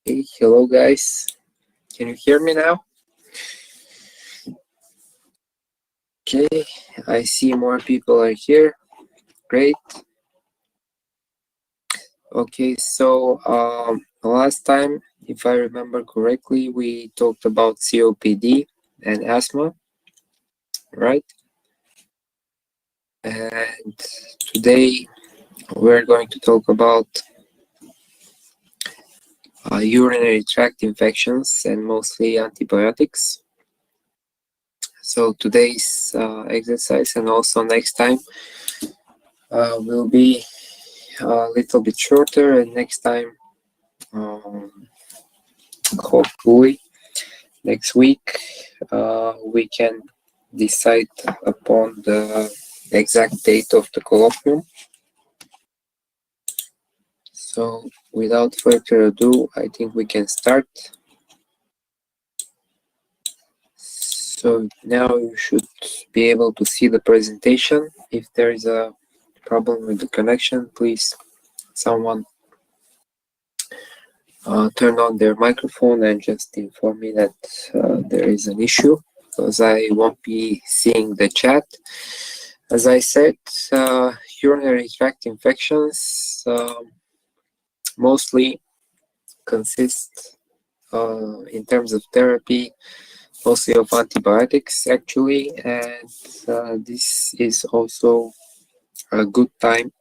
Hey, hello guys. Can you hear me now? Okay, I see more people are here. Great. Okay, so last time, if I remember correctly, we talked about COPD and asthma, right? And today we're going to talk about urinary tract infections and mostly antibiotics. So today's exercise and also next time will be a little bit shorter, and next time hopefully next week we can decide upon the exact date of the colloquium. So without further ado, I think we can start. So now you should be able to see the presentation. If there is a problem with the connection, please someone turn on their microphone and just inform me that there is an issue, because I won't be seeing the chat. As I said, urinary tract infections mostly consist in terms of therapy mostly of antibiotics actually, and this is also a good time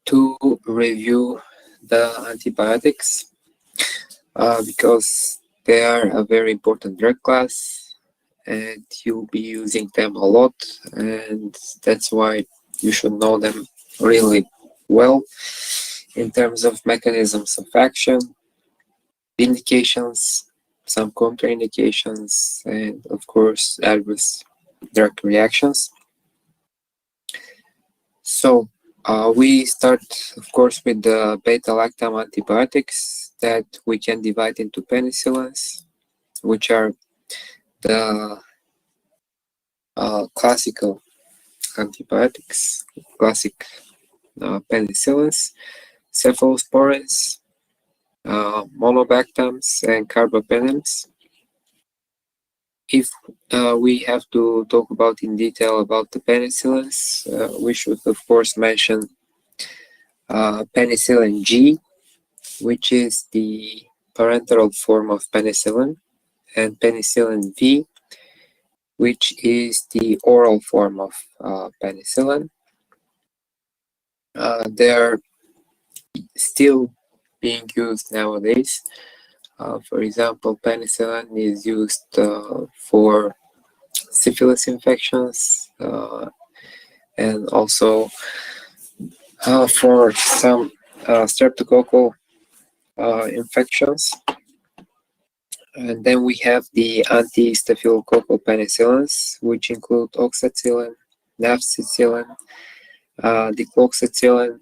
to review the antibiotics because they are a very important drug class and you'll be using them a lot, and that's why you should know them really well in terms of mechanisms of action, indications, some contraindications, and of course adverse drug reactions. So we start, of course, with the beta-lactam antibiotics that we can divide into penicillins, which are the classical antibiotics, classic penicillins, cephalosporins, monobactams, and carbapenems. If we have to talk about in detail about the penicillins, we should of course mention penicillin G, which is the parenteral form of penicillin, and penicillin V, which is the oral form of penicillin. They are still being used nowadays. For example, penicillin is used for syphilis infections and also for some streptococcal infections. And then we have the anti-staphylococcal penicillins, which include oxacillin, nafcillin, dicloxacillin.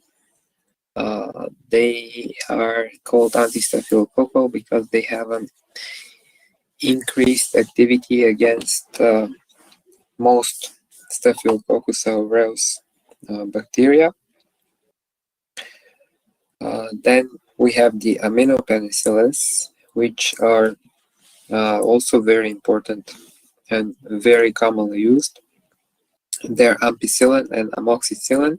They are called anti-staphylococcal because they have an increased activity against most Staphylococcus aureus bacteria. Then we have the aminopenicillins, which are also very important and very commonly used. They're ampicillin and amoxicillin,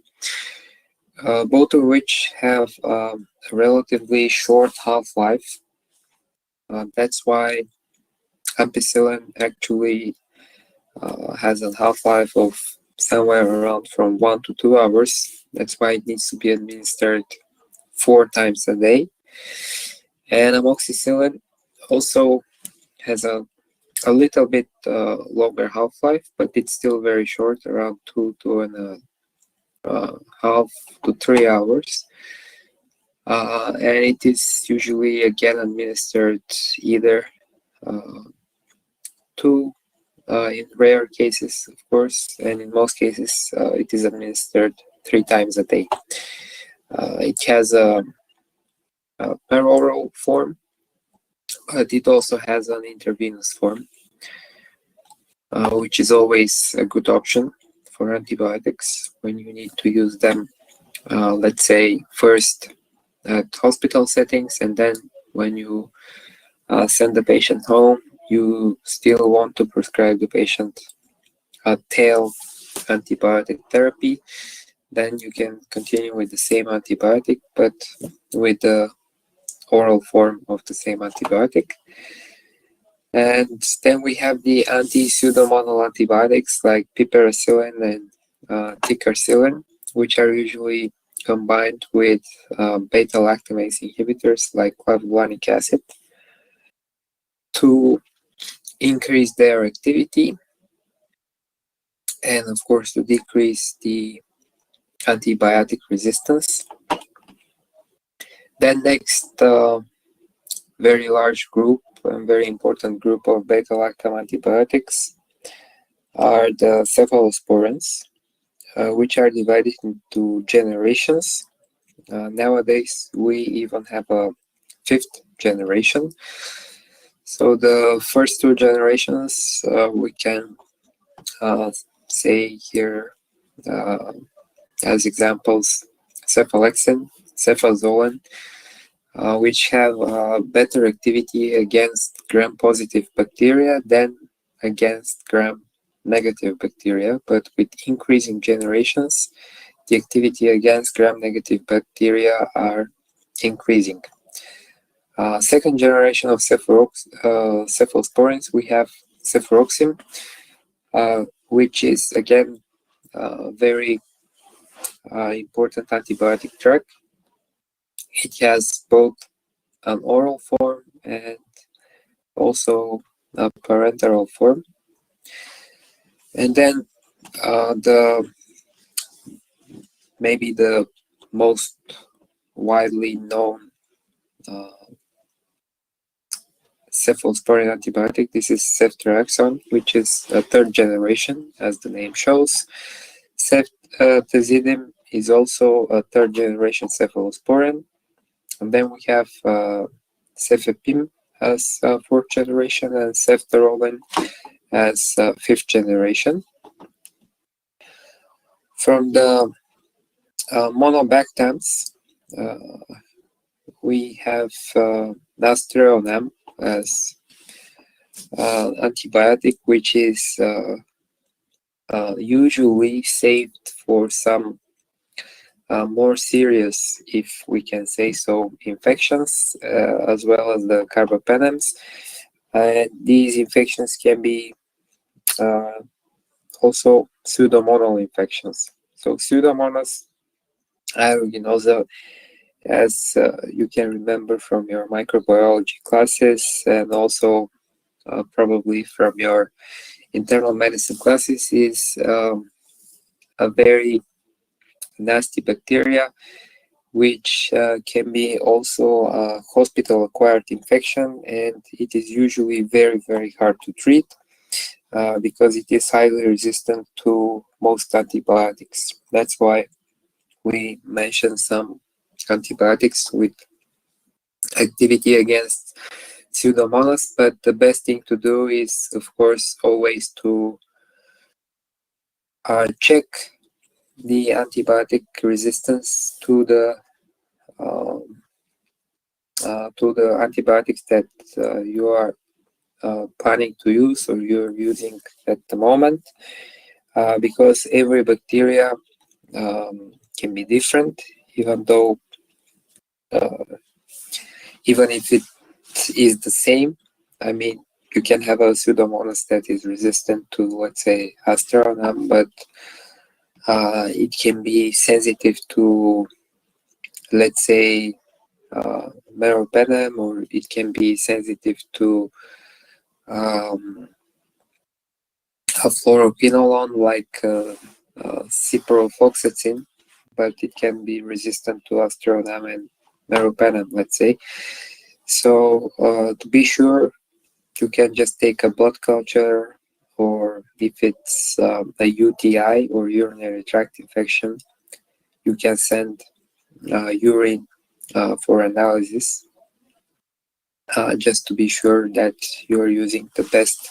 both of which have a relatively short half-life. That's why ampicillin actually has a half-life of somewhere around from 1 to 2 hours. That's why it needs to be administered 4 times a day. And amoxicillin also has a little bit longer half-life, but it's still very short, around 2.5 to 3 hours. And it is usually again administered either in rare cases, of course, and in most cases it is administered 3 times a day. It has a peroral form, but it also has an intravenous form, which is always a good option for antibiotics when you need to use them, let's say, first at hospital settings, and then when you send the patient home, you still want to prescribe the patient a tail antibiotic therapy, then you can continue with the same antibiotic, but with the oral form of the same antibiotic. And then we have the anti-pseudomonal antibiotics like piperacillin and ticarcillin, which are usually combined with beta-lactamase inhibitors like clavulanic acid to increase their activity and, of course, to decrease the antibiotic resistance. Then next, very large group and very important group of beta-lactam antibiotics are the cephalosporins, which are divided into generations. Nowadays, we even have a fifth generation. So the first two generations we can say here as examples: cephalexin, cefazolin, which have better activity against gram-positive bacteria than against gram-negative bacteria, but with increasing generations, the activity against gram-negative bacteria are increasing. Second generation of cephalosporins, we have cefuroxime, which is again very important antibiotic drug. It has both an oral form and also a parenteral form. And then maybe the most widely known cephalosporin antibiotic, this is ceftriaxone, which is a third generation, as the name shows. Ceftazidime is also a third generation cephalosporin. And then we have cefepime as fourth generation and ceftaroline as fifth generation. From the monobactams, we have nastrironam as antibiotic, which is usually saved for some more serious, if we can say so, infections, as well as the carbapenems. These infections can be also pseudomonal infections. So pseudomonas aeruginosa, as you can remember from your microbiology classes and also probably from your internal medicine classes, is a very nasty bacteria, which can be also a hospital-acquired infection, and it is usually very, very hard to treat because it is highly resistant to most antibiotics. That's why we mentioned some antibiotics with activity against pseudomonas, but the best thing to do is, of course, always to check the antibiotic resistance to the antibiotics that you are planning to use or you're using at the moment, because every bacteria can be different, even if it is the same. I mean, you can have a pseudomonas that is resistant to, let's say, Astragonam, but it can be sensitive to, let's say, meropenem, or it can be sensitive to a fluoroquinolone like ciprofloxacin, but it can be resistant to Astragonam and meropenem, let's say. So to be sure, you can just take a blood culture, or if it's a UTI or urinary tract infection, you can send urine for analysis, just to be sure that you're using the best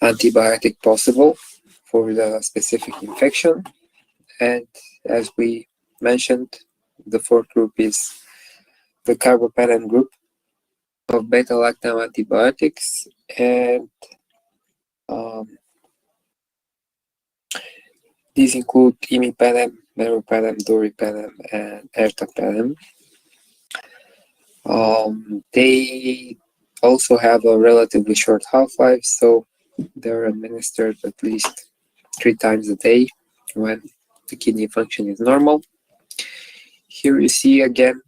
antibiotic possible for the specific infection. And as we mentioned, the fourth group is the carbapenem group of beta-lactam antibiotics, and these include imipenem, meropenem, doripenem, and ertapenem. They also have a relatively short half-life, so they're administered at least 3 times a day when the kidney function is normal. Here you see again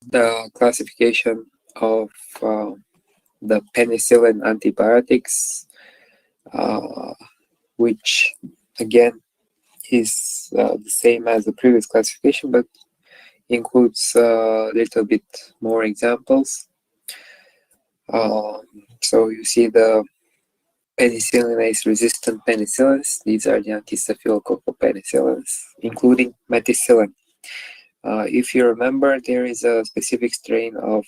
the classification of the penicillin antibiotics, which again is the same as the previous classification, but includes a little bit more examples. So you see the penicillinase resistant penicillins. These are the anti-staphylococcal penicillins, including methicillin. If you remember, there is a specific strain of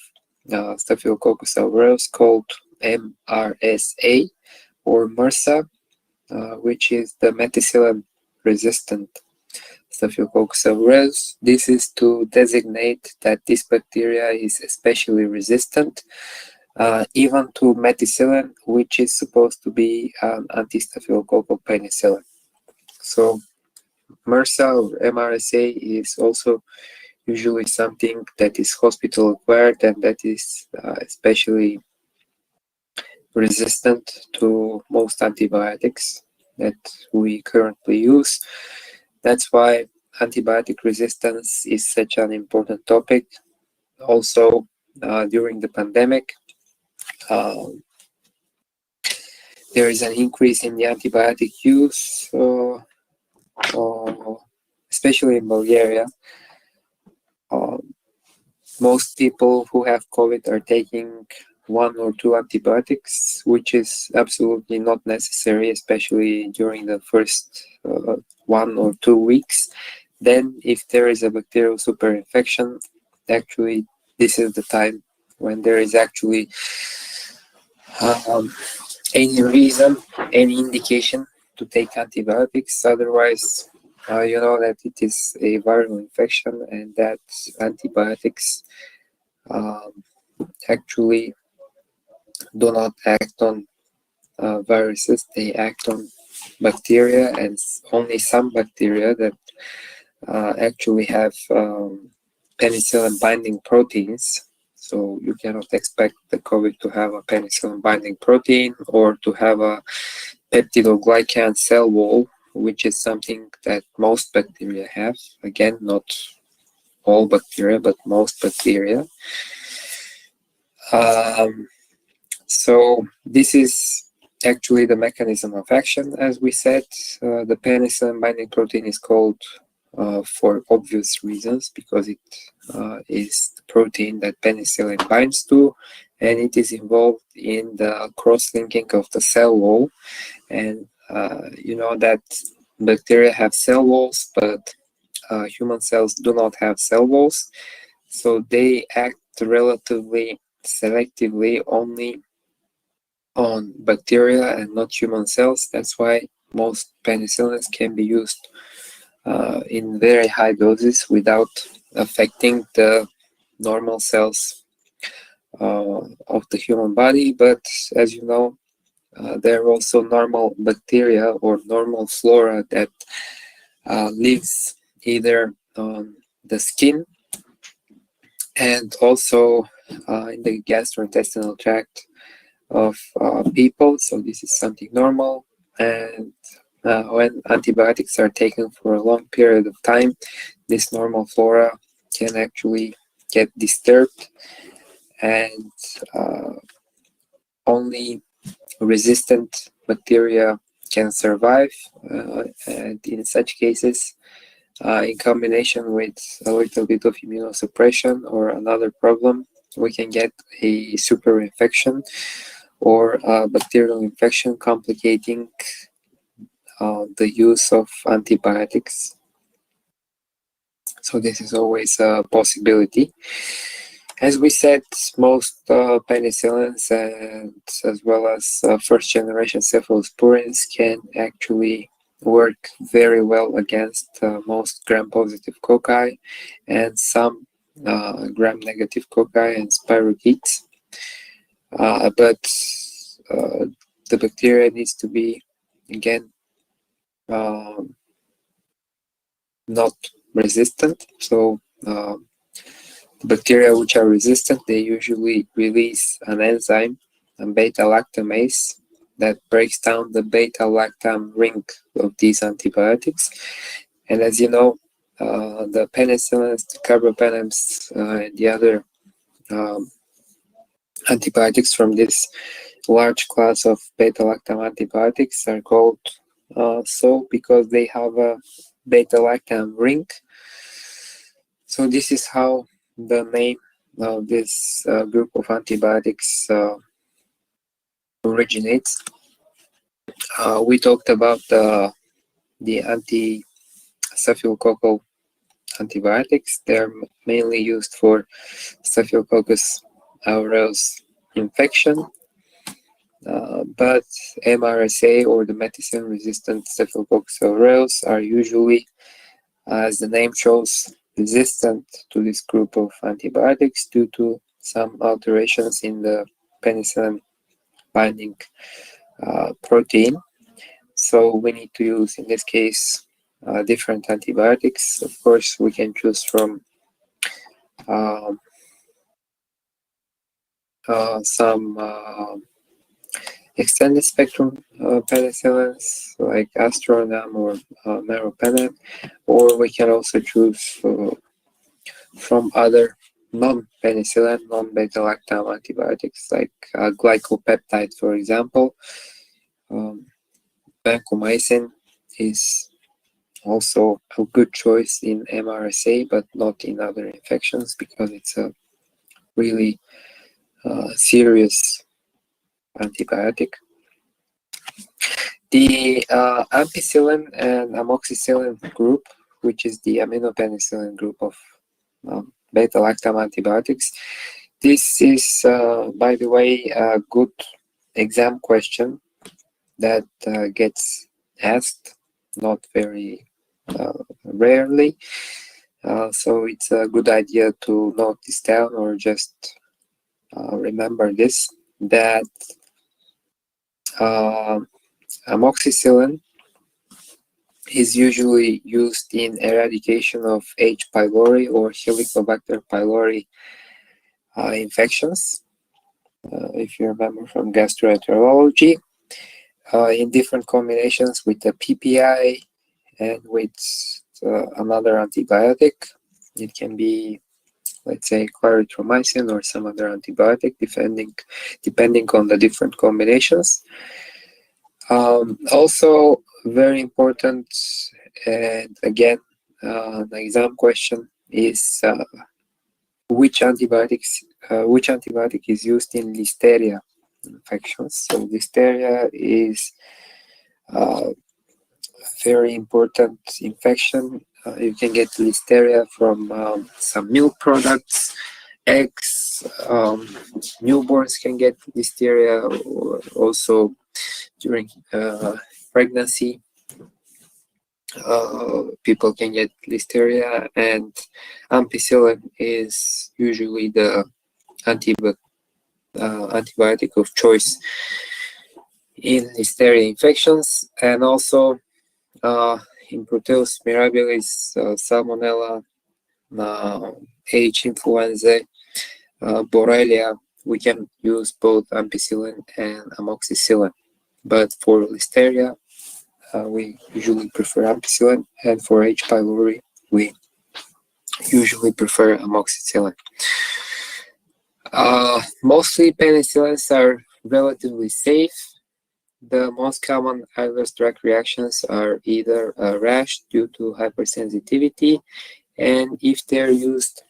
Staphylococcus aureus called MRSA or MRSA, which is the methicillin resistant Staphylococcus aureus. This is to designate that this bacteria is especially resistant even to methicillin, which is supposed to be an anti-staphylococcal penicillin. So MRSA or MRSA is also usually something that is hospital acquired and that is especially resistant to most antibiotics that we currently use. That's why antibiotic resistance is such an important topic. Also, during the pandemic, there is an increase in the antibiotic use, especially in Bulgaria. Most people who have COVID are taking 1 or 2 antibiotics, which is absolutely not necessary, especially during the first 1 or 2 weeks. Then, if there is a bacterial superinfection, actually, this is the time when there is actually any reason, any indication to take antibiotics. Otherwise, you know that it is a viral infection and that antibiotics actually do not act on viruses, they act on bacteria, and only some bacteria that actually have penicillin binding proteins. So you cannot expect the COVID to have a penicillin binding protein or to have a peptidoglycan cell wall, which is something that most bacteria have. Again, not all bacteria, but most bacteria. So this is actually the mechanism of action. As we said, the penicillin binding protein is called for obvious reasons because it is the protein that penicillin binds to, and it is involved in the cross-linking of the cell wall. And you know that bacteria have cell walls, but human cells do not have cell walls, so they act relatively selectively only on bacteria and not human cells. That's why most penicillins can be used in very high doses without affecting the normal cells of the human body. But as you know, there are also normal bacteria or normal flora that lives either on the skin and also in the gastrointestinal tract of people. So this is something normal, and when antibiotics are taken for a long period of time, this normal flora can actually get disturbed, and only resistant bacteria can survive, and in such cases, in combination with a little bit of immunosuppression or another problem, we can get a superinfection or a bacterial infection complicating the use of antibiotics. So this is always a possibility. As we said, most penicillins and as well as first generation cephalosporins can actually work very well against most gram-positive cocci, and some gram-negative cocci and spirochetes. But the bacteria needs to be, again, not resistant. So the bacteria which are resistant, they usually release an enzyme, a beta-lactamase, that breaks down the beta-lactam ring of these antibiotics. And as you know, the penicillins, the carbapenems, and the other antibiotics from this large class of beta-lactam antibiotics are called so because they have a beta-lactam ring. So this is how the name of this group of antibiotics originates. We talked about the anti-staphylococcal antibiotics. They're mainly used for Staphylococcus aureus infection, but MRSA or the methicillin-resistant Staphylococcus aureus are usually, as the name shows, resistant to this group of antibiotics due to some alterations in the penicillin binding protein. So we need to use, in this case, different antibiotics. Of course, we can choose from some extended spectrum penicillins like Astronam or Meropenem, or we can also choose from other non-penicillin, non-beta-lactam antibiotics like glycopeptide, for example. Vancomycin is also a good choice in MRSA, but not in other infections because it's a really serious antibiotic. The ampicillin and amoxicillin group, which is the aminopenicillin group of beta-lactam antibiotics, this is, by the way, a good exam question that gets asked, not very rarely. So it's a good idea to note this down or just remember this, that amoxicillin is usually used in eradication of H. pylori or Helicobacter pylori infections, if you remember from gastroenterology, in different combinations with the PPI and with another antibiotic. It can be, let's say, clarithromycin or some other antibiotic, depending on the different combinations. Also, very important, and again, an exam question is which antibiotic is used in Listeria infections. So Listeria is a very important infection. You can get Listeria from some milk products, eggs. Newborns can get Listeria, or also during pregnancy. People can get Listeria, and ampicillin is usually the antibiotic of choice in Listeria infections, and also in Proteus mirabilis, Salmonella, H. influenzae, Borrelia, we can use both ampicillin and amoxicillin. But for Listeria, we usually prefer ampicillin, and for H. pylori, we usually prefer amoxicillin. Mostly penicillins are relatively safe. The most common adverse drug reactions are either a rash due to hypersensitivity, and if they're used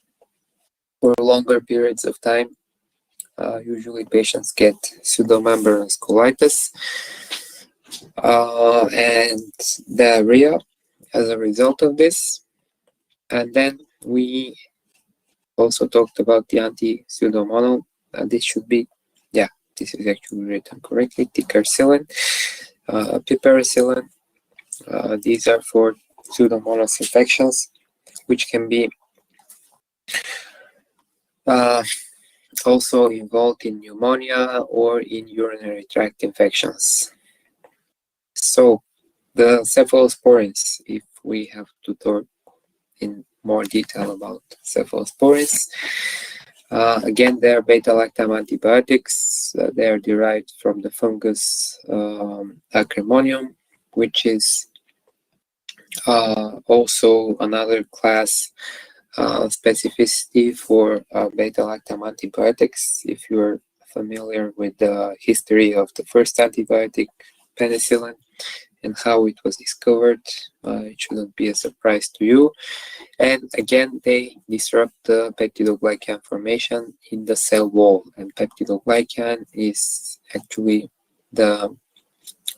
for longer periods of time, usually patients get pseudomembranous colitis and diarrhea as a result of this. And then we also talked about the anti-pseudomonal. This should be, yeah, this is actually written correctly, ticarcillin, piperacillin. These are for pseudomonal infections, which can be also involved in pneumonia or in urinary tract infections. So the cephalosporins, if we have to talk in more detail about cephalosporins, again, they are beta-lactam antibiotics. They are derived from the fungus Acremonium, which is also another class specificity for beta-lactam antibiotics. If you're familiar with the history of the first antibiotic, penicillin, and how it was discovered, it shouldn't be a surprise to you. And again, they disrupt the peptidoglycan formation in the cell wall, and peptidoglycan is actually the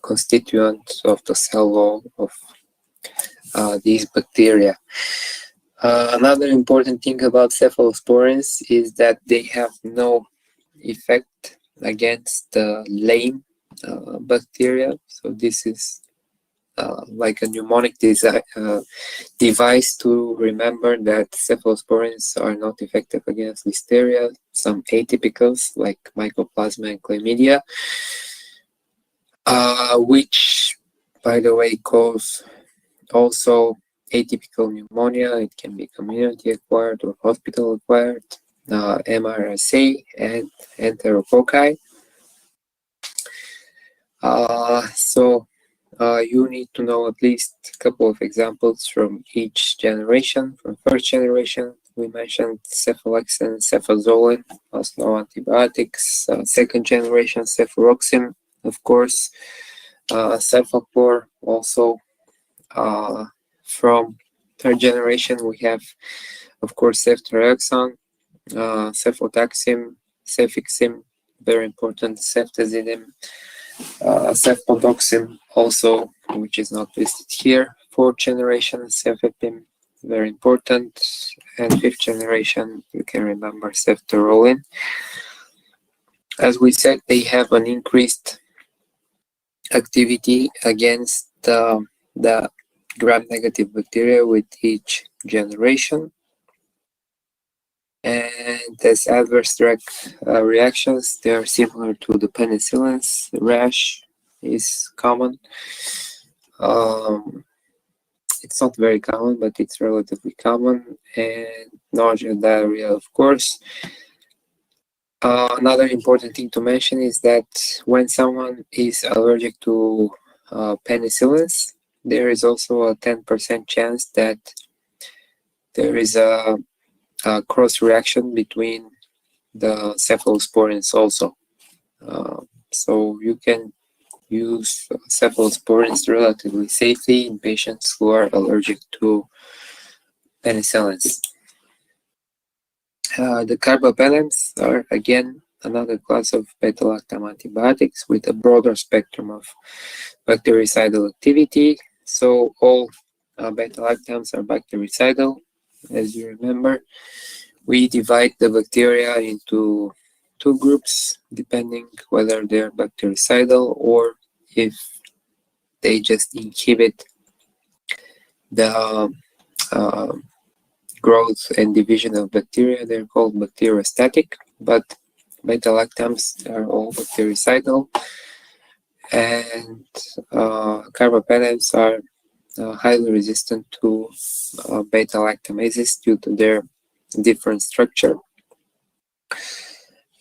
constituent of the cell wall of these bacteria. Another important thing about cephalosporins is that they have no effect against the lame bacteria. So this is like a mnemonic device to remember that cephalosporins are not effective against listeria, some atypicals like mycoplasma and chlamydia, which, by the way, cause also atypical pneumonia. It can be community acquired or hospital acquired, MRSA and enterococci. You need to know at least a couple of examples from each generation. From first generation, we mentioned cephalexin, cefazolin, as no antibiotics. Second generation, cefuroxime, of course. Cefaclor also. From third generation, we have, of course, ceftriaxone, cefotaxime, cefixime, very important, ceftazidime, cefpodoxime also, which is not listed here. Fourth generation, cefepime, very important. And fifth generation, you can remember ceftaroline. As we said, they have an increased activity against the gram-negative bacteria with each generation. And as adverse drug reactions, they are similar to the penicillins. Rash is common. It's not very common, but it's relatively common. And nausea, diarrhea, of course. Another important thing to mention is that when someone is allergic to penicillins, there is also a 10% chance that there is a cross reaction between the cephalosporins also. So you can use cephalosporins relatively safely in patients who are allergic to penicillins. The carbapenems are again another class of beta-lactam antibiotics with a broader spectrum of bactericidal activity. So all beta-lactams are bactericidal. As you remember, we divide the bacteria into two groups depending whether they're bactericidal or if they just inhibit the growth and division of bacteria. They're called bacteriostatic, but beta-lactams are all bactericidal, and carbapenems are highly resistant to beta-lactamases due to their different structure.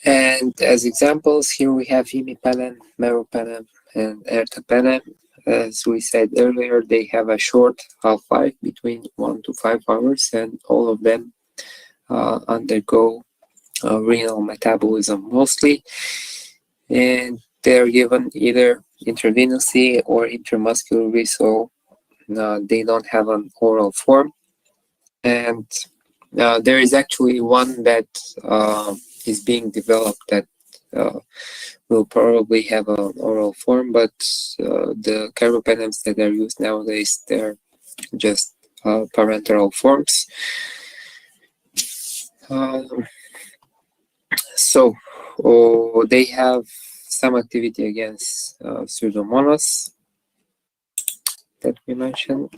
And as examples, here we have imipenem, meropenem, and ertapenem. As we said earlier, they have a short half-life between 1 to 5 hours, and all of them undergo renal metabolism mostly. And they're given either intravenously or intramuscularly, so they don't have an oral form. And there is actually one that is being developed that will probably have an oral form, but the carbapenems that are used nowadays, they're just parenteral forms. So they have some activity against Pseudomonas that we mentioned.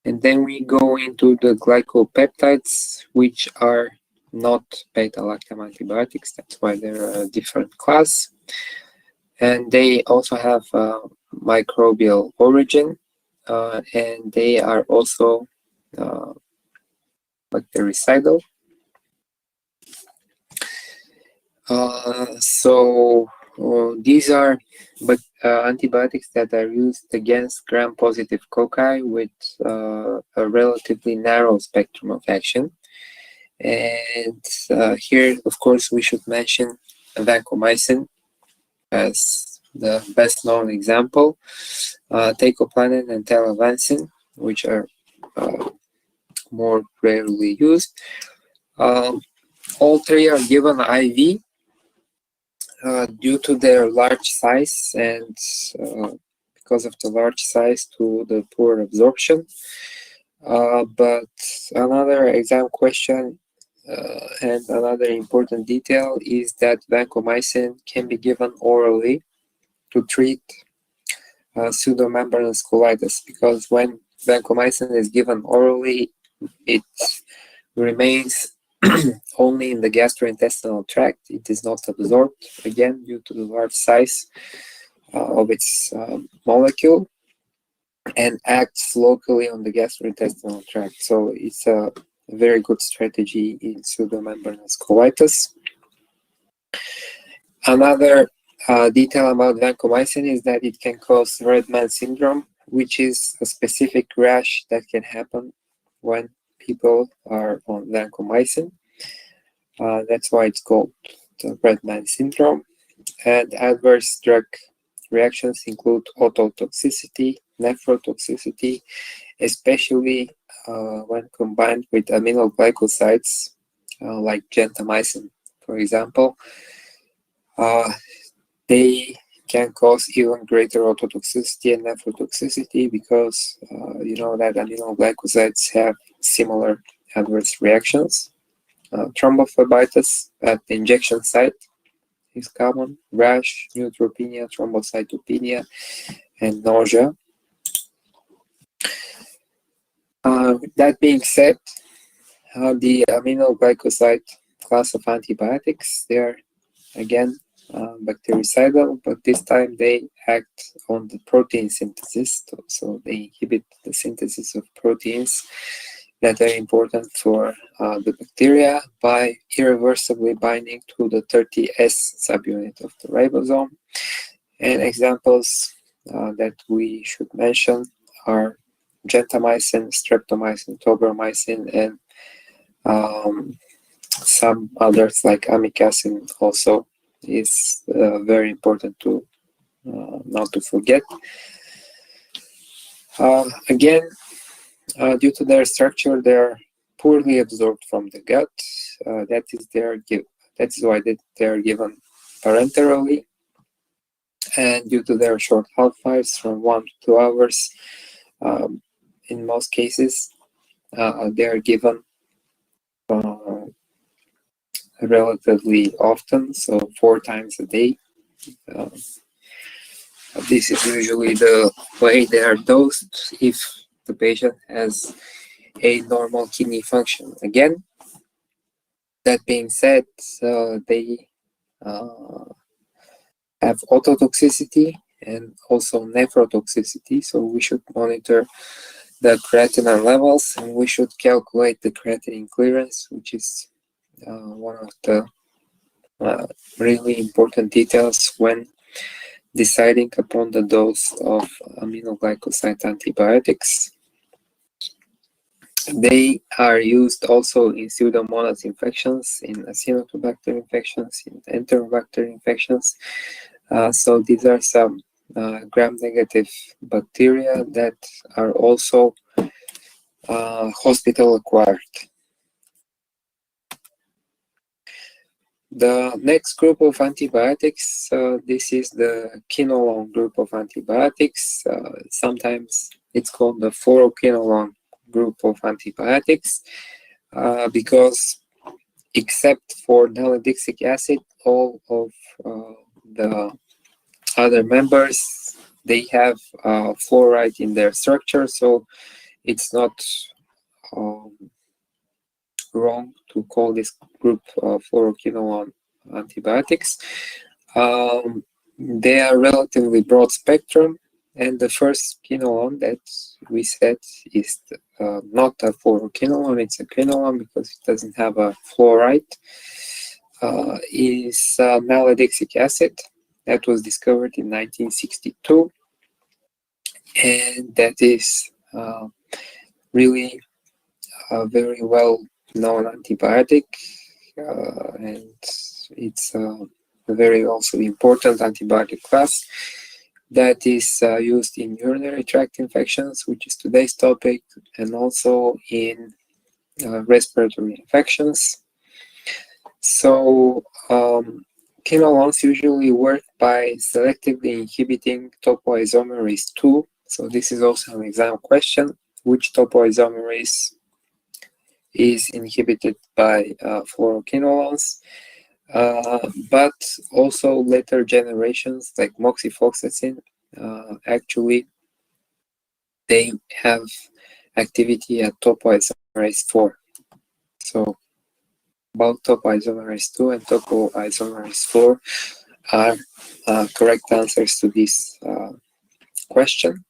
And then we go into the glycopeptides, which are not beta-lactam antibiotics. That's why they're a different class. And they also have microbial origin, and they are also bactericidal. These are antibiotics that are used against gram-positive cocci with a relatively narrow spectrum of action. And here, of course, we should mention vancomycin as the best-known example, teicoplanin and telavancin, which are more rarely used. All three are given IV due to their large size and because of the large size to the poor absorption. But another exam question and another important detail is that vancomycin can be given orally to treat pseudomembranous colitis, because when vancomycin is given orally, it remains only in the gastrointestinal tract. It is not absorbed, again, due to the large size of its molecule, and acts locally on the gastrointestinal tract. So it's a very good strategy in pseudomembranous colitis. Another detail about vancomycin is that it can cause red man syndrome, which is a specific rash that can happen when people are on vancomycin. That's why it's called the red man syndrome. And adverse drug reactions include ototoxicity, nephrotoxicity, especially when combined with aminoglycosides like gentamicin, for example. They can cause even greater ototoxicity and nephrotoxicity because you know that aminoglycosides have similar adverse reactions. Thrombophlebitis at the injection site is common, rash, neutropenia, thrombocytopenia, and nausea. That being said, the aminoglycoside class of antibiotics, they are again bactericidal, but this time they act on the protein synthesis, so they inhibit the synthesis of proteins that are important for the bacteria by irreversibly binding to the 30S subunit of the ribosome. And examples that we should mention are gentamicin, streptomycin, tobramycin, and some others like amikacin also is very important to not to forget. Again, due to their structure, they are poorly absorbed from the gut. That is why they are given parenterally, and due to their short half-lives from 1 to 2 hours, in most cases, they are given relatively often, so 4 times a day. This is usually the way they are dosed if the patient has a normal kidney function. Again, that being said, they have ototoxicity and also nephrotoxicity, so we should monitor the creatinine levels, and we should calculate the creatinine clearance, which is one of the really important details when deciding upon the dose of aminoglycoside antibiotics. They are used also in Pseudomonas infections, in Acinetobacter infections, in Enterobacter infections. So these are some gram-negative bacteria that are also hospital-acquired. The next group of antibiotics, this is the quinolone group of antibiotics. Sometimes it's called the fluoroquinolone group of antibiotics because except for nalidixic acid, all of the other members, they have fluoride in their structure, so it's not wrong to call this group fluoroquinolone antibiotics. They are relatively broad spectrum, and the first quinolone that we said is not a fluoroquinolone, it's a quinolone because it doesn't have a fluoride, is malodixic acid that was discovered in 1962, and that is really a very well known antibiotic, and it's a very also important antibiotic class that is used in urinary tract infections, which is today's topic, and also in respiratory infections. So quinolones usually work by selectively inhibiting topoisomerase 2. So this is also an exam question: which topoisomerase is inhibited by fluoroquinolones? But also later generations like moxifloxacin, actually they have activity at topoisomerase 4. So both topoisomerase 2 and topoisomerase 4 are correct answers to this question.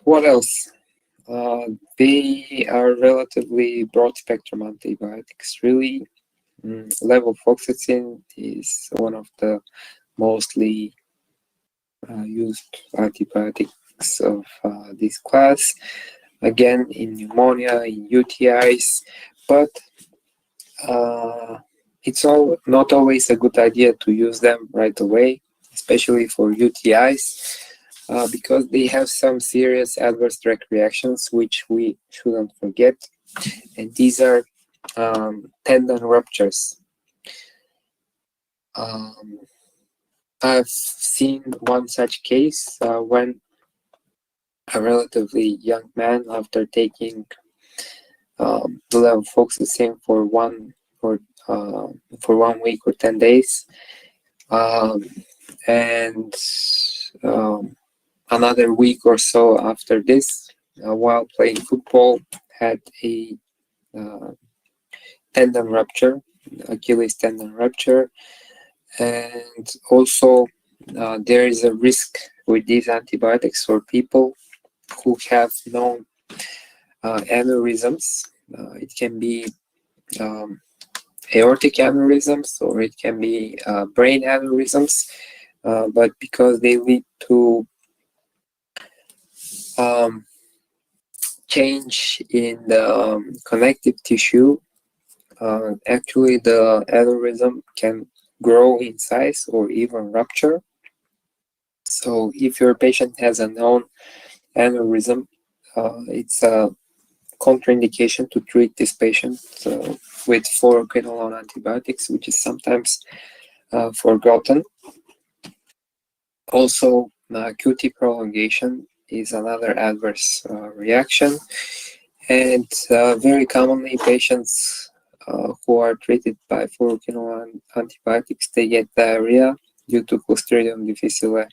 What else? They are relatively broad spectrum antibiotics. Really, levofloxacin is one of the mostly used antibiotics of this class. Again, in pneumonia, in UTIs, but it's not always a good idea to use them right away, especially for UTIs. Because they have some serious adverse drug reactions, which we shouldn't forget, and these are tendon ruptures. I've seen one such case when a relatively young man, after taking levofloxacin for 1 week or 10 days, and another week or so after this, while playing football, had a tendon rupture, Achilles tendon rupture, and also there is a risk with these antibiotics for people who have known aneurysms. It can be aortic aneurysms, or it can be brain aneurysms, but because they lead to change in the connective tissue, actually the aneurysm can grow in size or even rupture. So if your patient has a known aneurysm, it's a contraindication to treat this patient with fluoroquinolone antibiotics, which is sometimes forgotten. Also, QT prolongation is another adverse reaction, and very commonly patients who are treated by fluoroquinolone antibiotics, they get diarrhea due to Clostridium difficile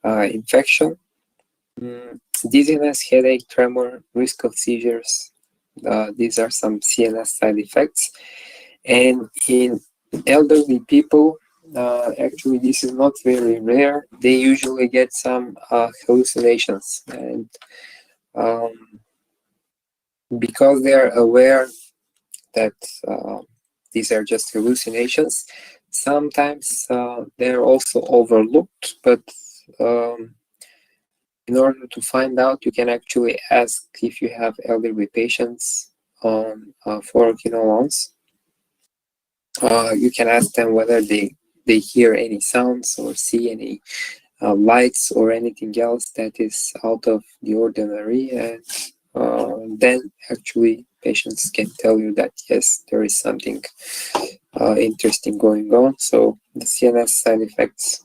infection. Dizziness, headache, tremor, risk of seizures. These are some CNS side effects. And in elderly people, actually this is not very rare. They usually get some hallucinations, and because they are aware that these are just hallucinations, sometimes they're also overlooked, but in order to find out, you can actually ask if you have elderly patients on fluoroquinolones. You can ask them whether they hear any sounds or see any lights or anything else that is out of the ordinary, and then actually patients can tell you that yes, there is something interesting going on. So the CNS side effects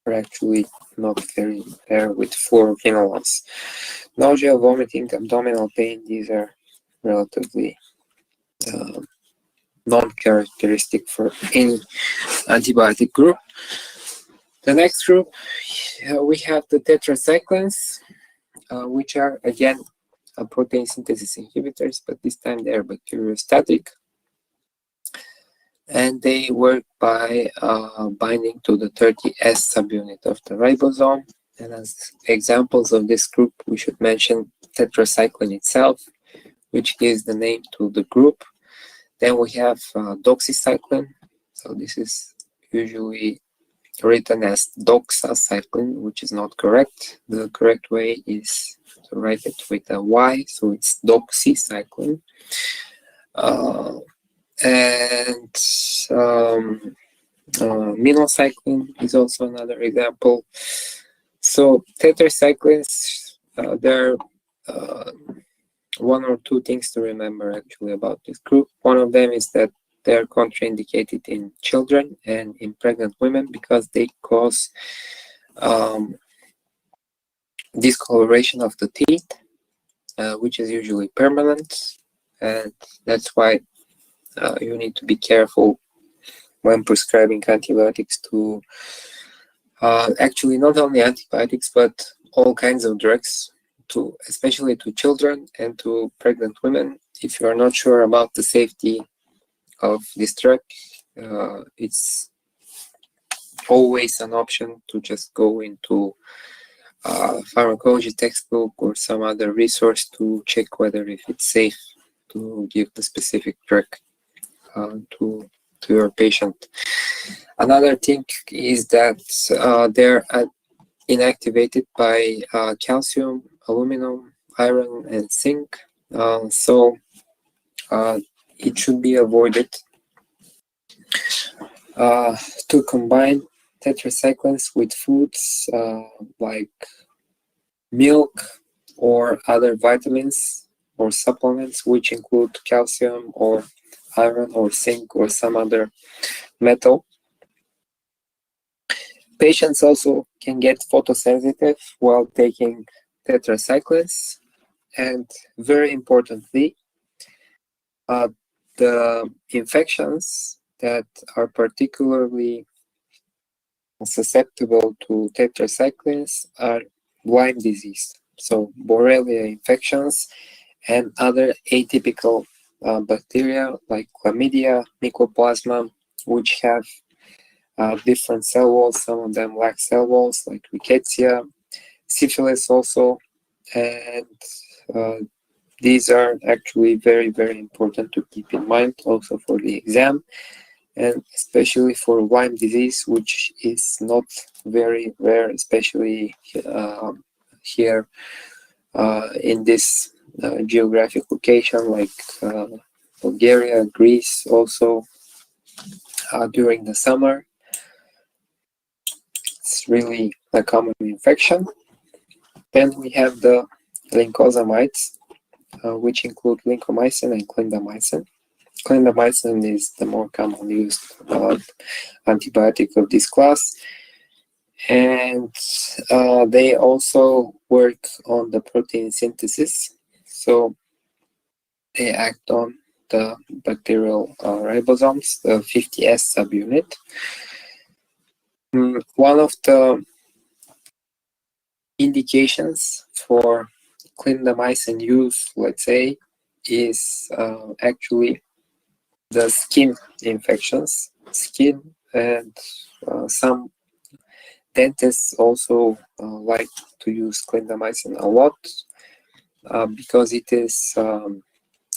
are actually not very there with fluoroquinolones. Nausea, vomiting, abdominal pain, these are relatively non-characteristic for any antibiotic group. The next group, we have the tetracyclines, which are again protein synthesis inhibitors, but this time they are bacteriostatic. And they work by binding to the 30S subunit of the ribosome. And as examples of this group, we should mention tetracycline itself, which gives the name to the group. Then we have doxycycline. So this is usually written as doxacycline, which is not correct. The correct way is to write it with a Y, so it's doxycycline. And minocycline is also another example. So tetracyclines, there are one or two things to remember actually about this group. One of them is that they are contraindicated in children and in pregnant women because they cause discoloration of the teeth, which is usually permanent, and that's why you need to be careful when prescribing antibiotics to actually not only antibiotics but all kinds of drugs, to especially to children and to pregnant women. If you are not sure about the safety of this drug, it's always an option to just go into pharmacology textbook or some other resource to check whether if it's safe to give the specific drug to your patient. Another thing is that they're inactivated by calcium, aluminum, iron, and zinc. So it should be avoided to combine tetracyclines with foods like milk or other vitamins or supplements which include calcium or iron or zinc or some other metal. Patients also can get photosensitive while taking tetracyclines, and very importantly, the infections that are particularly susceptible to tetracyclines are Lyme disease, so Borrelia infections and other atypical bacteria like chlamydia, mycoplasma, which have different cell walls. Some of them lack cell walls, like rickettsia, syphilis also, and these are actually very, very important to keep in mind also for the exam, and especially for Lyme disease, which is not very rare, especially here in this geographic location like Bulgaria, Greece, also during the summer. It's really a common infection. Then we have the lyncosamides, which include lincomycin and clindamycin. Clindamycin is the more commonly used antibiotic of this class, and they also work on the protein synthesis. So they act on the bacterial ribosomes, the 50S subunit. One of the indications for clindamycin use, let's say, is actually the skin infections. Skin, and some dentists also like to use clindamycin a lot because it is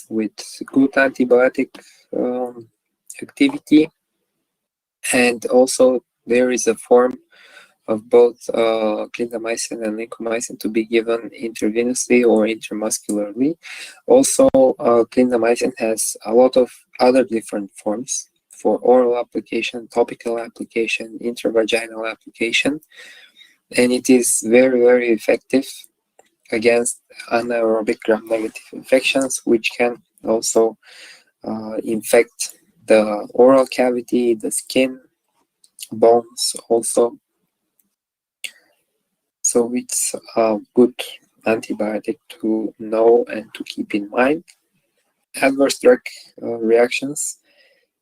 with good antibiotic activity, and also there is a form of both clindamycin and lincomycin to be given intravenously or intramuscularly. Also, clindamycin has a lot of other different forms for oral application, topical application, intravaginal application, and it is very, very effective against anaerobic gram-negative infections, which can also infect the oral cavity, the skin, bones also. So it's a good antibiotic to know and to keep in mind. Adverse drug reactions,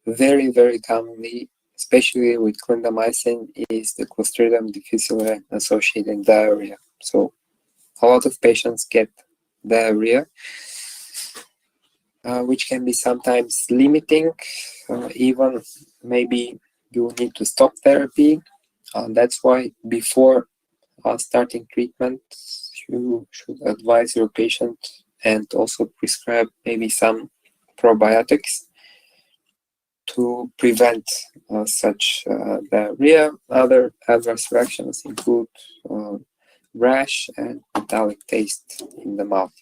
very, very commonly, especially with clindamycin, is the Clostridium difficile associated diarrhea. So a lot of patients get diarrhea, which can be sometimes limiting. Even maybe you need to stop therapy. That's why before starting treatment, you should advise your patient and also prescribe maybe some probiotics to prevent such diarrhea. Other adverse reactions include rash and metallic taste in the mouth.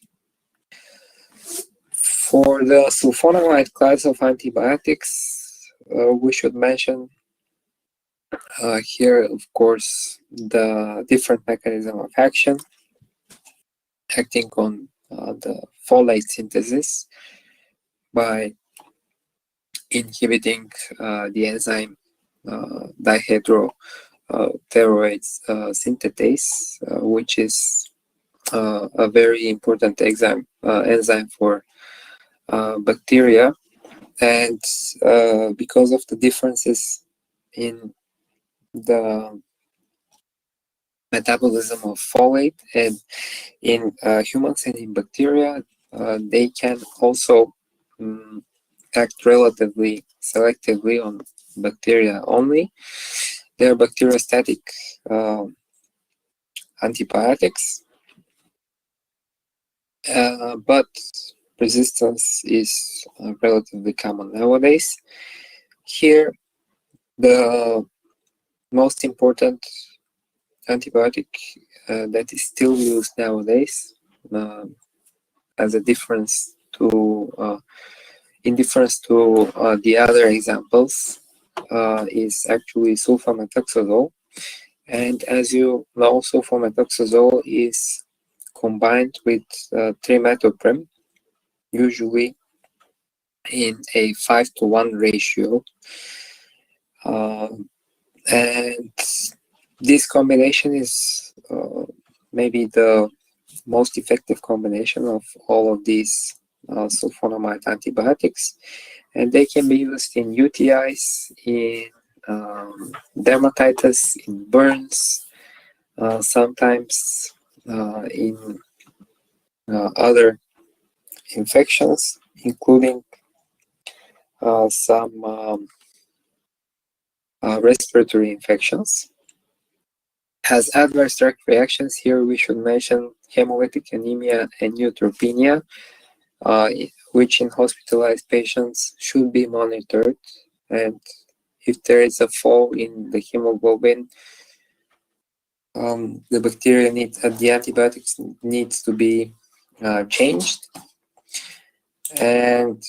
For the sulfonamide class of antibiotics, we should mention here, of course, the different mechanism of action, acting on the folate synthesis by inhibiting the enzyme dihydroteroid synthetase, which is a very important enzyme for bacteria. And because of the differences in the metabolism of folate and in humans and in bacteria, they can also act relatively selectively on bacteria only. They are bacteriostatic antibiotics, but resistance is relatively common nowadays. Here, the most important antibiotic that is still used nowadays, as a difference to in difference to the other examples, is actually sulfamethoxazole. And as you know, sulfamethoxazole is combined with trimethoprim, usually in a 5-to-1 ratio. And this combination is maybe the most effective combination of all of these sulfonamide antibiotics, and they can be used in UTIs, in dermatitis, in burns, sometimes in other infections, including some respiratory infections. As adverse drug reactions, here we should mention hemolytic anemia and neutropenia, which in hospitalized patients should be monitored. And if there is a fall in the hemoglobin, the antibiotics needs to be changed. And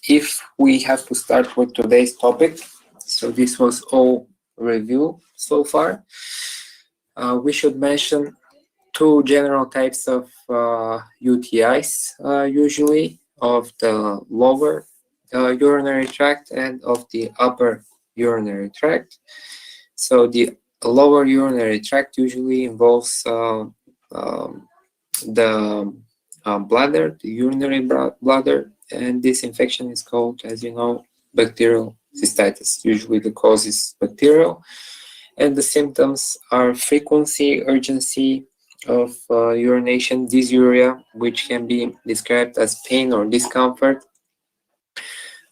if we have to start with today's topic, so this was all review so far, we should mention two general types of UTIs, usually of the lower urinary tract and of the upper urinary tract. So the lower urinary tract usually involves the bladder, the urinary bladder, and this infection is called, as you know, bacterial cystitis. Usually the cause is bacterial, and the symptoms are frequency, urgency of urination, dysuria, which can be described as pain or discomfort.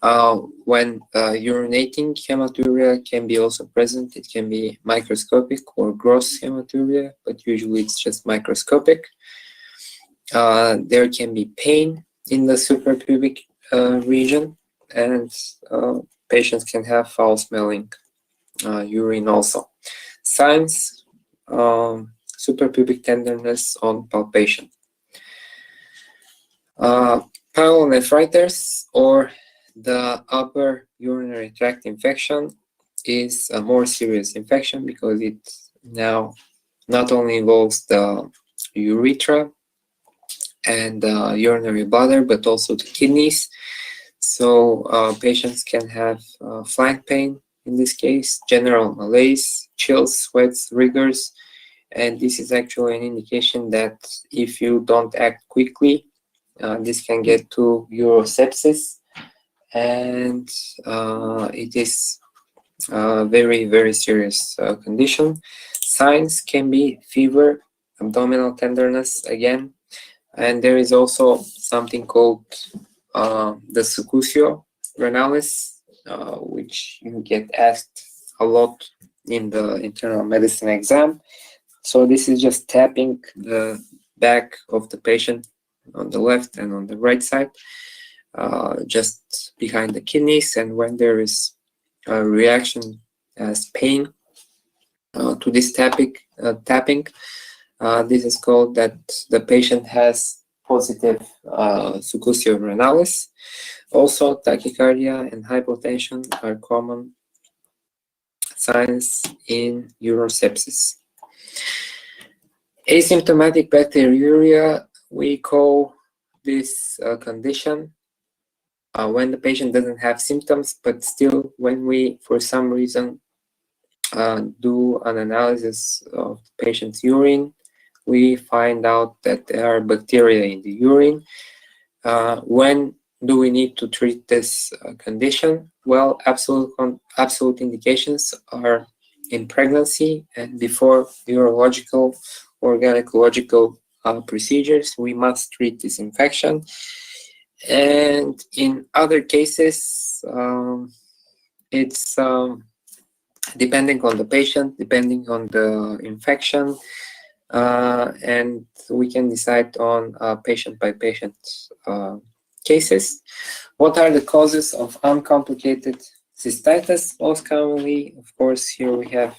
When urinating, hematuria can be also present. It can be microscopic or gross hematuria, but usually it's just microscopic. There can be pain in the suprapubic region, and patients can have foul-smelling urine also. Signs: suprapubic tenderness on palpation. Pyelonephritis, or the upper urinary tract infection, is a more serious infection because it now not only involves the urethra and the urinary bladder, but also the kidneys. So patients can have flank pain in this case, general malaise, chills, sweats, rigors, and this is actually an indication that if you don't act quickly, this can get to urosepsis, and it is a very, very serious condition. Signs can be fever, abdominal tenderness again. And there is also something called the succusio renalis, which you get asked a lot in the internal medicine exam. So this is just tapping the back of the patient on the left and on the right side, just behind the kidneys. And when there is a reaction as pain to this tapping, this is called that the patient has positive succusio renalis. Also, tachycardia and hypotension are common signs in urosepsis. Asymptomatic bacteriuria, we call this condition when the patient doesn't have symptoms, but still when we, for some reason, do an analysis of the patient's urine, we find out that there are bacteria in the urine. When do we need to treat this condition? Well, absolute indications are in pregnancy and before urological or gynecological procedures. We must treat this infection. And in other cases, it's depending on the patient, depending on the infection, and we can decide on patient-by-patient cases. What are the causes of uncomplicated cystitis? Most commonly, of course, here we have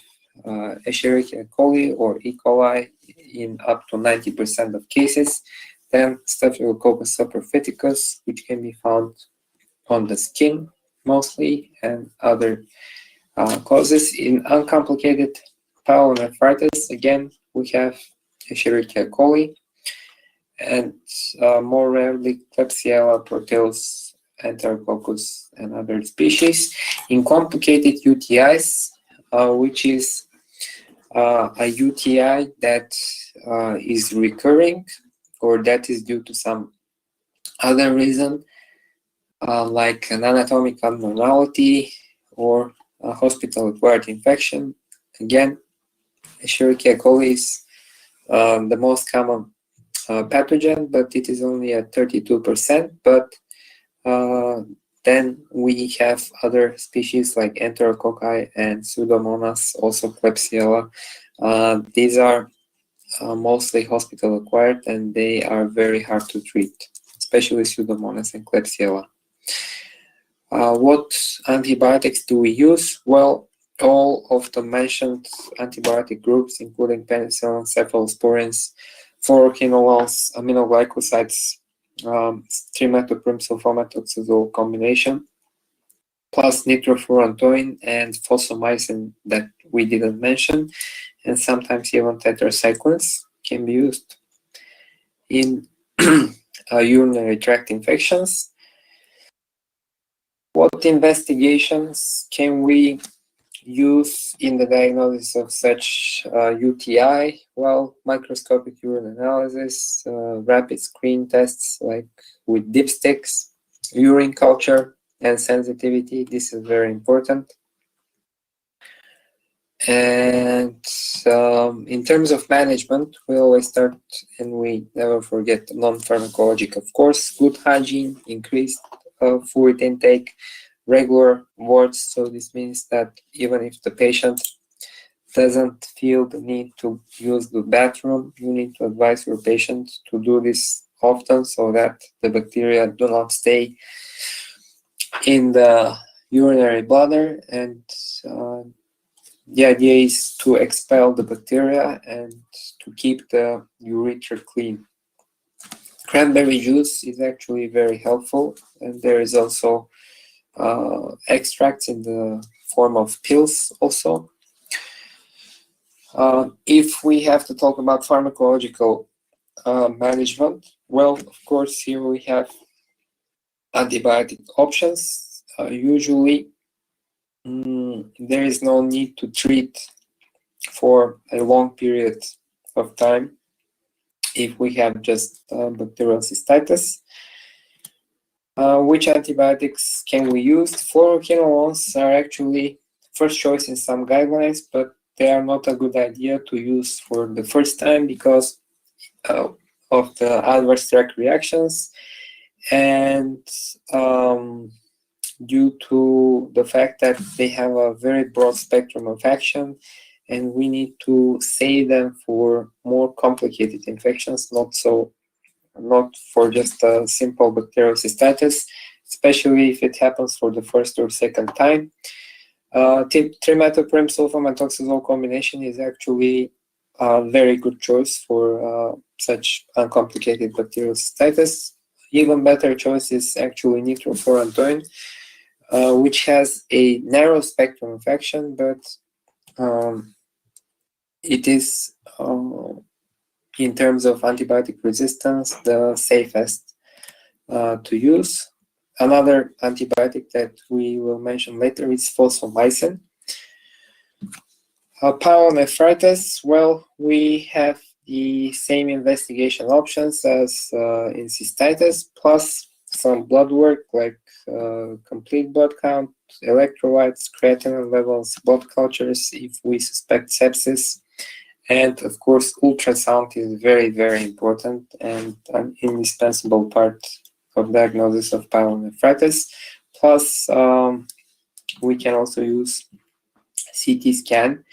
Escherichia coli or E. coli in up to 90% of cases. Then Staphylococcus saprophyticus, which can be found on the skin mostly, and other causes. In uncomplicated pyelonephritis, again, we have Escherichia coli, and more rarely Klebsiella, Proteus, Enterococcus, and other species. In complicated UTIs, which is a UTI that is recurring or that is due to some other reason, like an anatomic abnormality or a hospital-acquired infection. Again, Escherichia coli is the most common pathogen, but it is only at 32%. But then we have other species like Enterococci and Pseudomonas, also Klebsiella. These are mostly hospital-acquired, and they are very hard to treat, especially Pseudomonas and Klebsiella. What antibiotics do we use? Well, all of the mentioned antibiotic groups, including penicillin, cephalosporins, fluoroquinolones, aminoglycosides, 3-methylprim sulfametoxazole combination, plus nitrofurantoin and fosomycin that we didn't mention, and sometimes even tetracyclines can be used in urinary tract infections. What investigations can we use in the diagnosis of such UTI? Well, microscopic urine analysis, rapid screen tests like with dipsticks, urine culture, and sensitivity. This is very important. And in terms of management, we always start and we never forget non-pharmacologic, of course, good hygiene, increased fluid intake, regular wards. So this means that even if the patient doesn't feel the need to use the bathroom, you need to advise your patient to do this often so that the bacteria do not stay in the urinary bladder. And the idea is to expel the bacteria and to keep the urethra clean. Cranberry juice is actually very helpful, and there is also extracts in the form of pills also. If we have to talk about pharmacological management, well, of course, here we have antibiotic options. Usually, there is no need to treat for a long period of time if we have just bacterial cystitis. Which antibiotics can we use? Fluoroquinolones are actually first choice in some guidelines, but they are not a good idea to use for the first time because of the adverse drug reactions, and due to the fact that they have a very broad spectrum of action, and we need to save them for more complicated infections, not for just a simple bacterial cystitis, especially if it happens for the first or second time. Trimethoprim sulfamethoxazole combination is actually a very good choice for such uncomplicated bacterial cystitis. Even better choice is actually nitrofurantoin, which has a narrow spectrum of action, but it is, in terms of antibiotic resistance, the safest to use. Another antibiotic that we will mention later is fosfomycin. Pyelonephritis, well, we have the same investigation options as in cystitis, plus some blood work like complete blood count, electrolytes, creatinine levels, blood cultures if we suspect sepsis. And of course, ultrasound is very, very important and an indispensable part of diagnosis of pyelonephritis. Plus, we can also use CT scan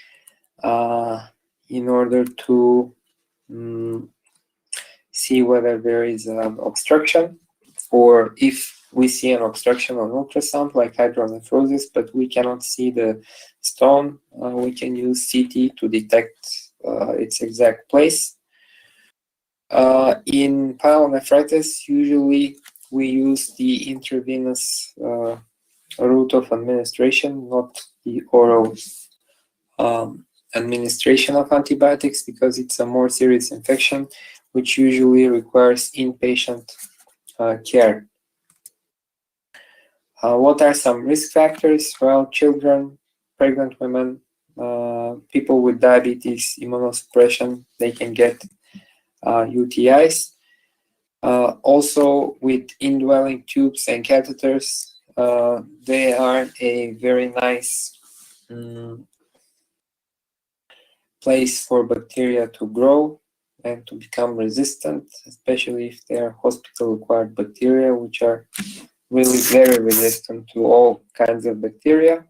in order to see whether there is an obstruction, or if we see an obstruction on ultrasound like hydronephrosis, but we cannot see the stone, we can use CT to detect its exact place. In pyelonephritis, usually we use the intravenous route of administration, not the oral administration of antibiotics, because it's a more serious infection, which usually requires inpatient care. What are some risk factors? Well, children, pregnant women, people with diabetes, immunosuppression, they can get UTIs. Also with indwelling tubes and catheters, they are a very nice place for bacteria to grow and to become resistant, especially if they are hospital-acquired bacteria, which are really very resistant to all kinds of bacteria.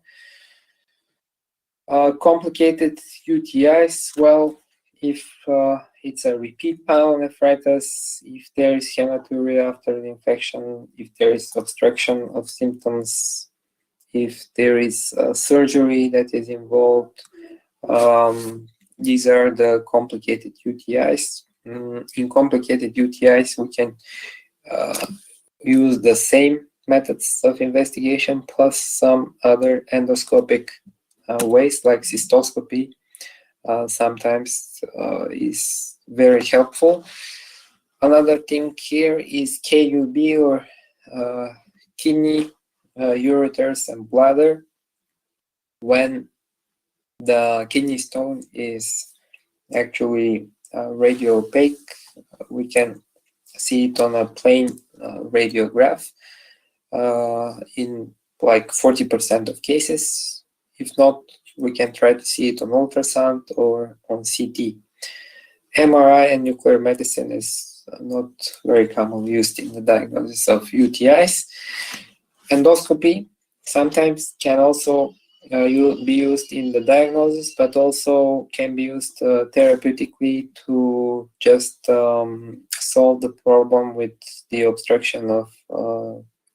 Complicated UTIs, well, if it's a repeat pyelonephritis, if there is hematuria after an infection, if there is obstruction of symptoms, if there is surgery that is involved, these are the complicated UTIs. In complicated UTIs, we can use the same methods of investigation plus some other endoscopic ways like cystoscopy. Sometimes is very helpful. Another thing here is KUB, or kidney, ureters, and bladder. When the kidney stone is actually radio opaque, we can see it on a plain radiograph in like 40% of cases. If not, we can try to see it on ultrasound or on CT. MRI and nuclear medicine is not very commonly used in the diagnosis of UTIs. Endoscopy sometimes can also be used in the diagnosis, but also can be used therapeutically to just solve the problem with the obstruction of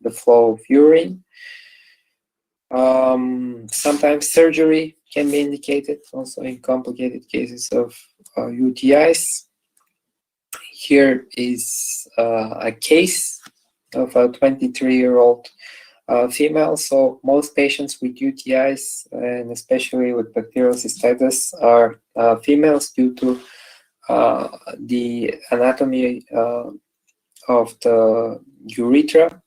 the flow of urine. Sometimes surgery can be indicated also in complicated cases of UTIs. Here is a case of a 23-year-old female. So most patients with UTIs, and especially with bacterial cystitis, are females due to the anatomy of the urethra.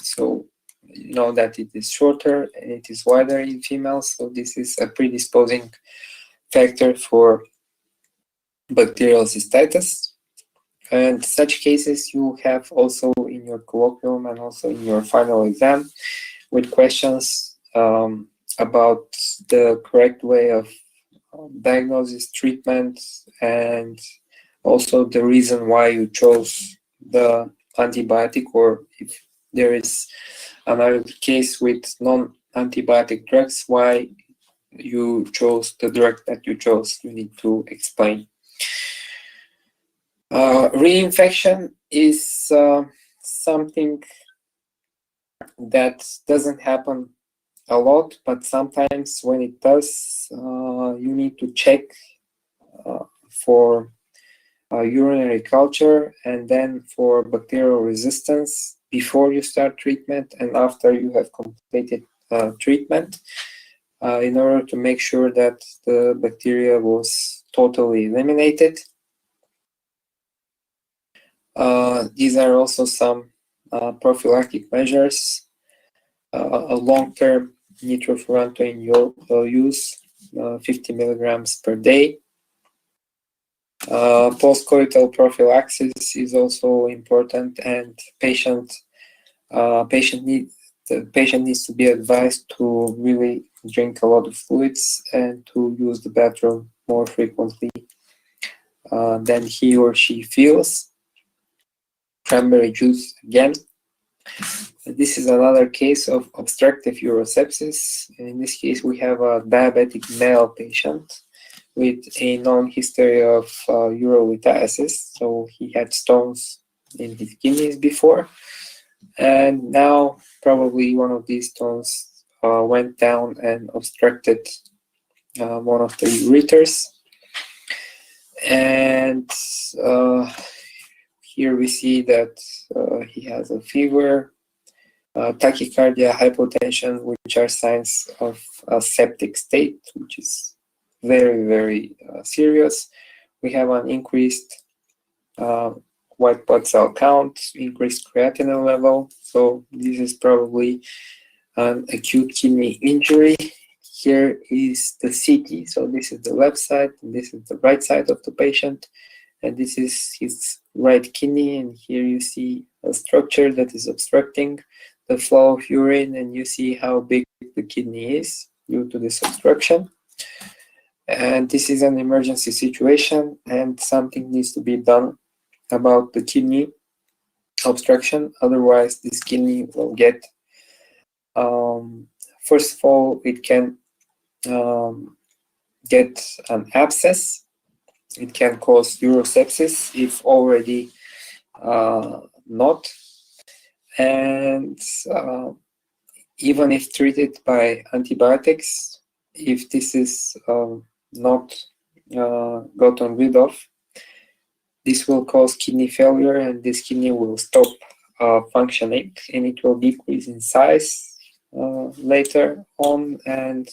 So you know that it is shorter and it is wider in females. So this is a predisposing factor for bacterial cystitis. And such cases you have also in your colloquium and also in your final exam, with questions about the correct way of diagnosis, treatment, and also the reason why you chose the antibiotic, or if there is another case with non-antibiotic drugs, why you chose the drug that you chose. You need to explain. Reinfection is something that doesn't happen a lot, but sometimes when it does, you need to check for urinary culture and then for bacterial resistance before you start treatment and after you have completed treatment, in order to make sure that the bacteria was totally eliminated. These are also some prophylactic measures. A long-term nitrofurantoin use, 50 milligrams per day. Post-coital prophylaxis is also important, and the patient needs to be advised to really drink a lot of fluids and to use the bathroom more frequently than he or she feels. Cranberry juice again. This is another case of obstructive urosepsis. In this case, we have a diabetic male patient with a known history of urolithiasis. So he had stones in his kidneys before, and now probably one of these stones went down and obstructed one of the ureters. And here we see that he has a fever, tachycardia, hypotension, which are signs of a septic state, which is very, very serious. We have an increased white blood cell count, increased creatinine level. So this is probably an acute kidney injury. Here is the CT. So this is the left side, and this is the right side of the patient. And this is his right kidney. And here you see a structure that is obstructing the flow of urine, and you see how big the kidney is due to this obstruction. And this is an emergency situation, and something needs to be done about the kidney obstruction. Otherwise, this kidney will get, first of all, it can get an abscess. It can cause urosepsis if already not. And even if treated by antibiotics, if this is not gotten rid of, this will cause kidney failure, and this kidney will stop functioning, and it will decrease in size later on, and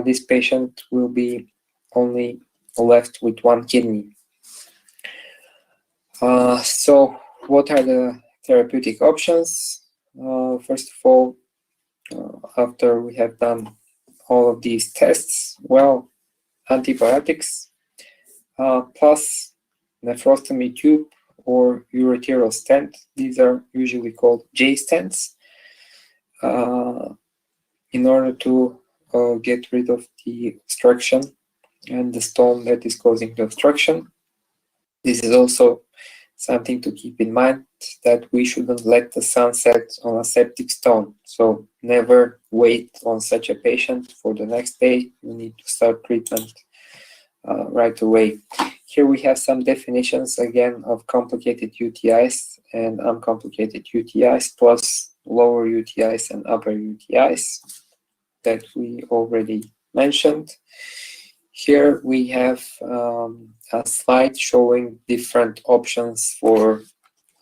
this patient will be only left with one kidney. So what are the therapeutic options? First of all, after we have done all of these tests, well, antibiotics plus nephrostomy tube or ureteral stent. These are usually called J stents, in order to get rid of the obstruction and the stone that is causing the obstruction. This is also something to keep in mind, that we shouldn't let the sun set on a septic stone. So never wait on such a patient for the next day. You need to start treatment right away. Here we have some definitions again of complicated UTIs and uncomplicated UTIs, plus lower UTIs and upper UTIs that we already mentioned. Here we have a slide showing different options for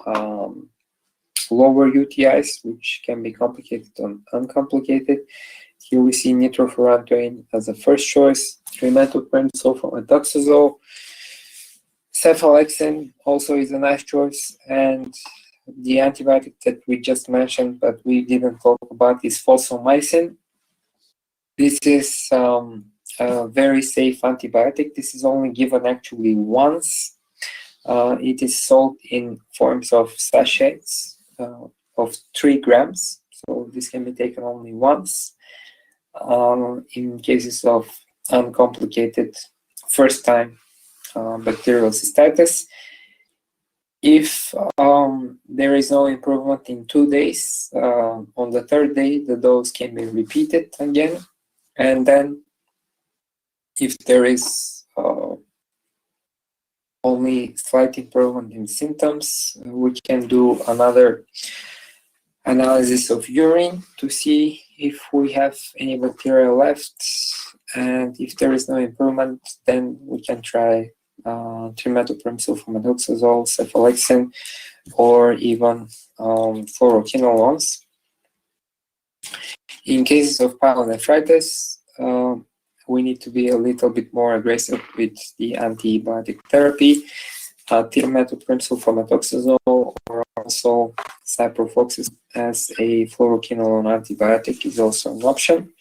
lower UTIs, which can be complicated and uncomplicated. Here we see nitrofurantoin as a first choice, trimethoprim, sulfamethoxazole, cephalexin also is a nice choice, and the antibiotic that we just mentioned but we didn't talk about is fosfomycin. This is a very safe antibiotic. This is only given actually once. It is sold in forms of sachets of 3 grams. So this can be taken only once. In cases of uncomplicated first-time bacterial cystitis. If there is no improvement in 2 days, on the third day, the dose can be repeated again. And then if there is only slight improvement in symptoms, we can do another analysis of urine to see if we have any bacteria left. And if there is no improvement, then we can try trimethoprim sulfamethoxazole, cephalexin, or even fluoroquinolones. In cases of pyelonephritis, we need to be a little bit more aggressive with the antibiotic therapy. Trimethoprim sulfamethoxazole or also ciprofloxacin as a fluoroquinolone antibiotic is also an option.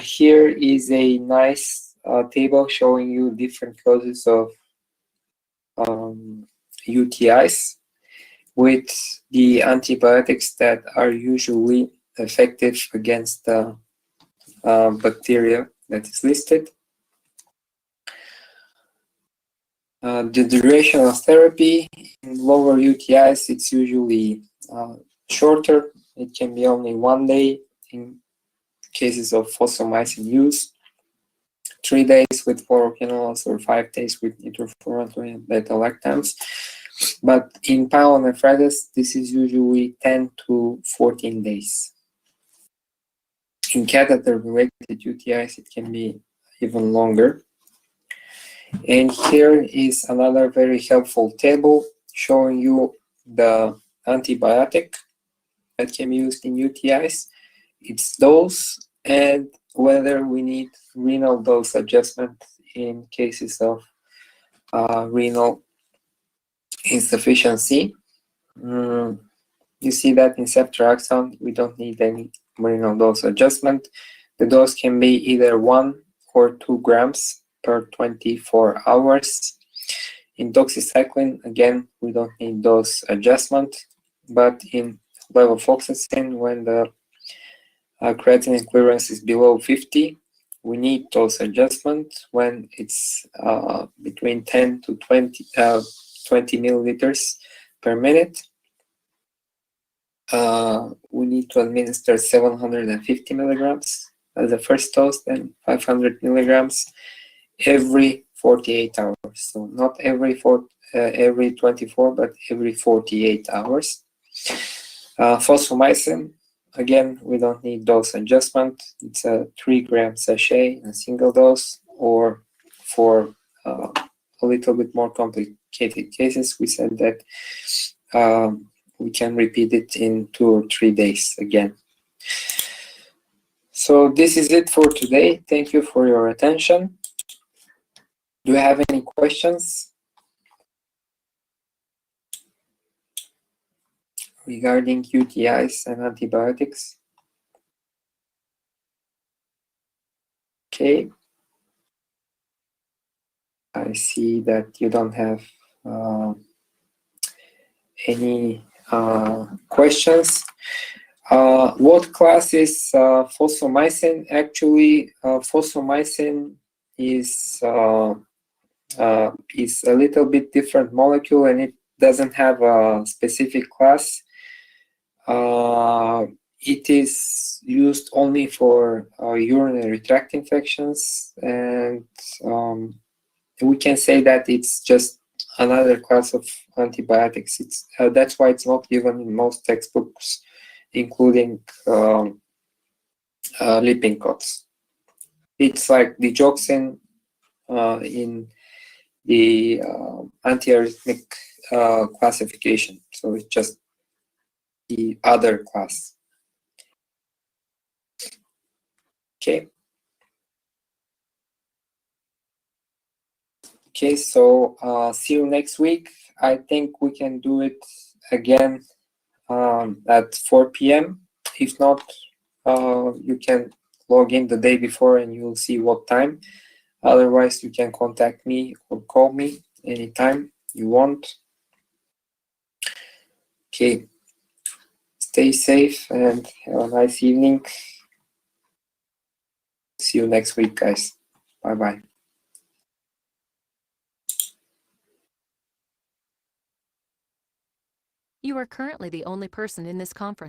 Here is a nice table showing you different causes of UTIs with the antibiotics that are usually effective against the bacteria that is listed. The duration of therapy in lower UTIs, it's usually shorter. It can be only 1 day in cases of fosfomycin use, 3 days with fluoroquinolones, or 5 days with nitrofurantoin and beta-lactams. But in pyelonephritis, this is usually 10 to 14 days. In catheter-related UTIs, it can be even longer. And here is another very helpful table showing you the antibiotic that can be used in UTIs, its dose, and whether we need renal dose adjustment in cases of renal insufficiency. You see that in ceftriaxone, we don't need any renal dose adjustment. The dose can be either 1 or 2 grams per 24 hours. In doxycycline, again, we don't need dose adjustment, but in levofloxacin, when the creatinine clearance is below 50, we need dose adjustment. When it's between 10 to 20 milliliters per minute, we need to administer 750 milligrams as the first dose, then 500 milligrams every 48 hours. So not every 24, but every 48 hours. Fosfomycin, again, we don't need dose adjustment. It's a 3-gram sachet, a single dose, or for a little bit more complicated cases, we said that we can repeat it in 2 or 3 days again. So this is it for today. Thank you for your attention. Do you have any questions regarding UTIs and antibiotics? Okay. I see that you don't have any questions. What class is fosfomycin? Actually, fosfomycin is a little bit different molecule, and it doesn't have a specific class. It is used only for urinary tract infections, and we can say that it's just another class of antibiotics. It's that's why it's not given in most textbooks, including Lippincotts. It's like digoxin in the antiarrhythmic classification. So it's just the other class. Okay. Okay, so see you next week. I think we can do it again at 4 p.m. If not, you can log in the day before and you'll see what time. Otherwise, you can contact me or call me anytime you want. Okay. Stay safe and have a nice evening. See you next week, guys. Bye bye. You are currently the only person in this conference.